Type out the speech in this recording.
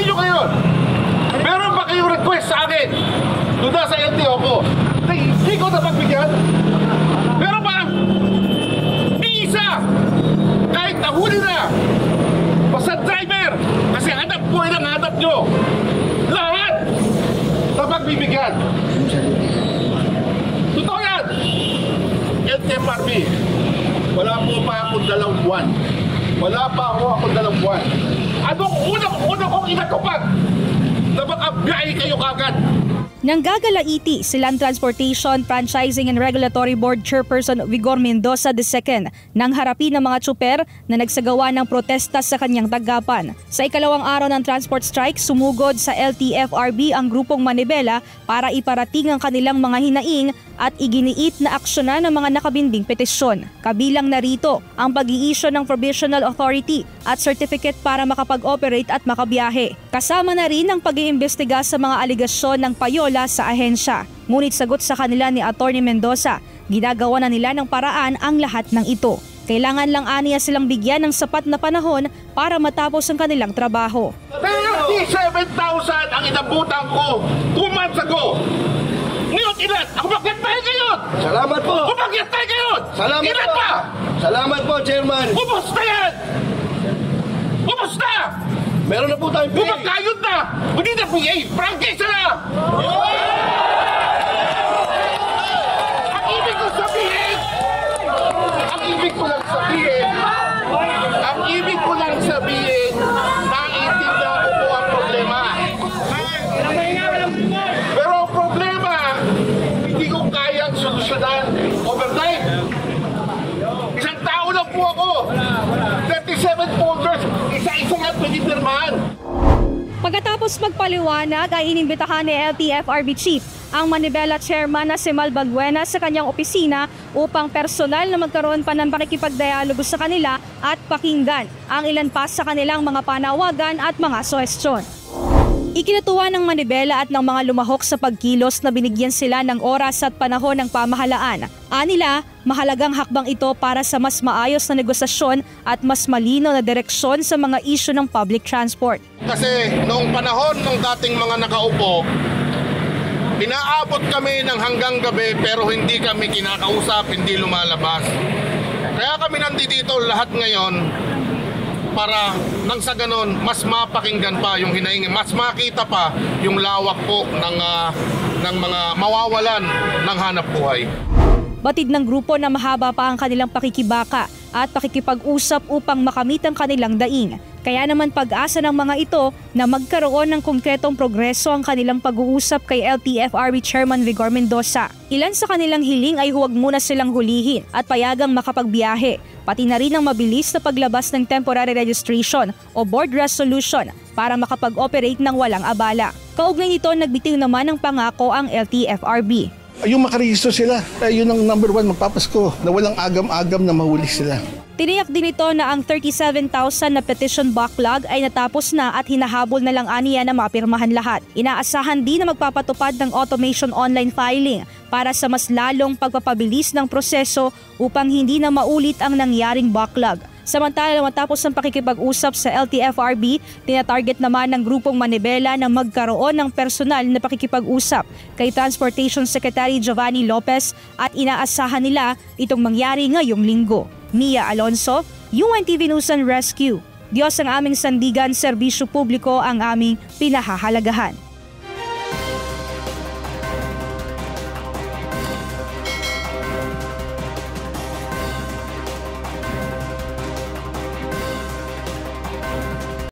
Sabihin nyo kayo, meron ba kayong request sa akin? Doon sa LTO ko. Hindi ko napagbigyan. Meron ba? Di isa. Kahit nahuli na. Basta driver. Kasi hanap ko ang hanap nyo. Lahat. Napagbibigyan. Totoo yan. LTFRB. Wala po pa akong 2 buwan. Wala pa akong 2 buwan. Anong unang kong inatupag? Na mag-apply kayo kagad. Nang gagalaiti si Land Transportation Franchising and Regulatory Board Chairperson Vigor Mendoza II nang harapin ng mga tsuper na nagsagawa ng protesta sa kanyang tanggapan. Sa ikalawang araw ng transport strike, sumugod sa LTFRB ang grupong Manibela para iparating ang kanilang mga hinaing at iginiit na aksyonan ng mga nakabinding petisyon. Kabilang narito ang pag-i-issue ng Provisional Authority at certificate para makapag-operate at makabiyahe. Kasama na rin ang pag-iimbestiga sa mga aligasyon ng payola sa ahensya. Ngunit sagot sa kanila ni Atty. Mendoza, ginagawa na nila ng paraan ang lahat ng ito. Kailangan lang aniya silang bigyan ng sapat na panahon para matapos ang kanilang trabaho. 37,000 ang inabutan ko 2 months ago. Ngayon, ilan? Ako magyantay ngayon! Salamat po! Ako magyantay ngayon! Salamat ilan po! pa? Salamat po, Chairman! Kumusta yan? Kumusta? Meron na po tayong PA! Gumagayod na! Hindi na PA! Prangkisa na! Ang ibig ko sabihin, naiintindihan ko po ang problema. Pero ang problema, hindi ko kayang solusyonan overnight. Isang tao lang po ako. 37 folders, isa-isa nga pinipirmahan. Pagkatapos magpaliwanag ay inimbitahan ni LTFRB Chief ang Manibela Chairman na si Mal Balbuena sa kanyang opisina upang personal na magkaroon pa ng pakikipagdialogo sa kanila at pakinggan ang ilan pa sa kanilang mga panawagan at mga suhestyon. Ikinatuwa ng Manibela at ng mga lumahok sa pagkilos na binigyan sila ng oras at panahon ng pamahalaan. Anila, mahalagang hakbang ito para sa mas maayos na negosasyon at mas malinaw na direksyon sa mga isyu ng public transport. Kasi noong panahon ng dating mga nakaupo, inaabot kami ng hanggang gabi pero hindi kami kinakausap, hindi lumalabas. Kaya kami nandito lahat ngayon para nang sa ganon mas mapakinggan pa yung hinaing, mas makita pa yung lawak po ng mga mawawalan ng hanap buhay. Batid ng grupo na mahaba pa ang kanilang pakikibaka at pakikipag-usap upang makamit ang kanilang daing. Kaya naman pag-asa ng mga ito na magkaroon ng konkretong progreso ang kanilang pag-uusap kay LTFRB Chairman Vigor Mendoza. Ilan sa kanilang hiling ay huwag muna silang hulihin at payagang makapagbiyahe, pati na rin ang mabilis na paglabas ng temporary registration o board resolution para makapag-operate ng walang abala. Kaugnay nito, nagbitiw naman ng pangako ang LTFRB. Yung makarehistro sila, yun ang number 1 magpapasko na walang agam-agam na mahuli sila. Tiniyak din ito na ang 37,000 na petition backlog ay natapos na at hinahabol na lang aniya na mapirmahan lahat. Inaasahan din na magpapatupad ng automation online filing para sa mas lalong pagpapabilis ng proseso upang hindi na maulit ang nangyaring backlog. Samantala, matapos ang pakikipag-usap sa LTFRB, tinatarget naman ng grupong Manibela na magkaroon ng personal na pakikipag-usap kay Transportation Secretary Giovanni Lopez at inaasahan nila itong mangyari ngayong linggo. Mia Alonso, UNTV News and Rescue. Diyos ang aming sandigan, serbisyo publiko ang aming pinahahalagahan.